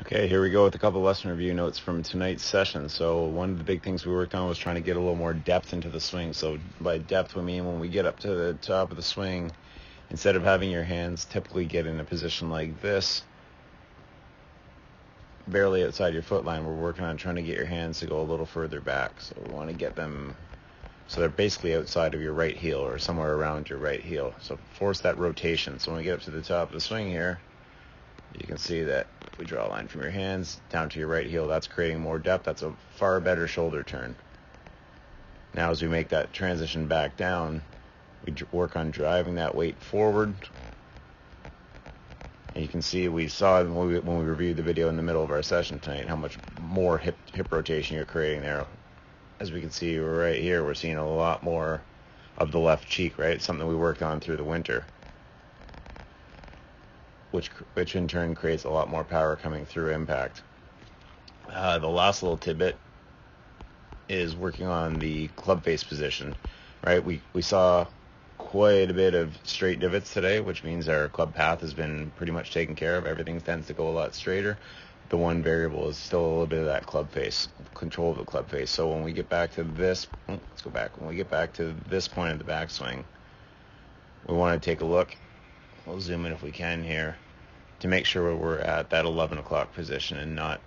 Okay, here we go with a couple lesson review notes from tonight's session. So one of the big things we worked on was trying to get a little more depth into the swing. So by depth, we mean when we get up to the top of the swing, instead of having your hands typically get in a position like this, barely outside your foot line, we're working on trying to get your hands to go a little further back. So we want to get them so they're basically outside of your right heel or somewhere around your right heel. So force that rotation. So when we get up to the top of the swing here, you can see that if we draw a line from your hands down to your right heel, that's creating more depth. That's a far better shoulder turn. Now as we make that transition back down, we work on driving that weight forward. And you can see we saw when we reviewed the video in the middle of our session tonight how much more hip rotation you're creating there. As we can see right here, we're seeing a lot more of the left cheek, right? It's something we worked on through the winter, which in turn creates a lot more power coming through impact. The last little tidbit is working on the club face position, right? We saw quite a bit of straight divots today, which means our club path has been pretty much taken care of. Everything tends to go a lot straighter. The one variable is still a little bit of that club face, control of the club face. So when we get back to this, let's go back. When we get back to this point of the backswing, we want to take a look. We'll zoom in if we can here to make sure we're at that 11 o'clock position and not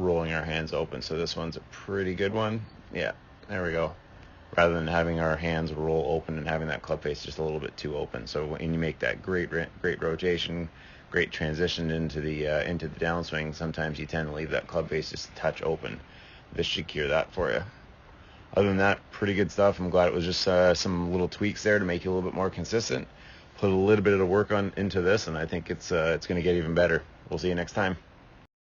rolling our hands open. So this one's a pretty good one. Yeah, there we go. Rather than having our hands roll open and having that club face just a little bit too open. So when you make that great rotation, great transition into the downswing, sometimes you tend to leave that club face just a touch open. This should cure that for you. Other than that, pretty good stuff. I'm glad it was just some little tweaks there to make you a little bit more consistent. Put a little bit of work into this, and I think it's going to get even better. We'll see you next time.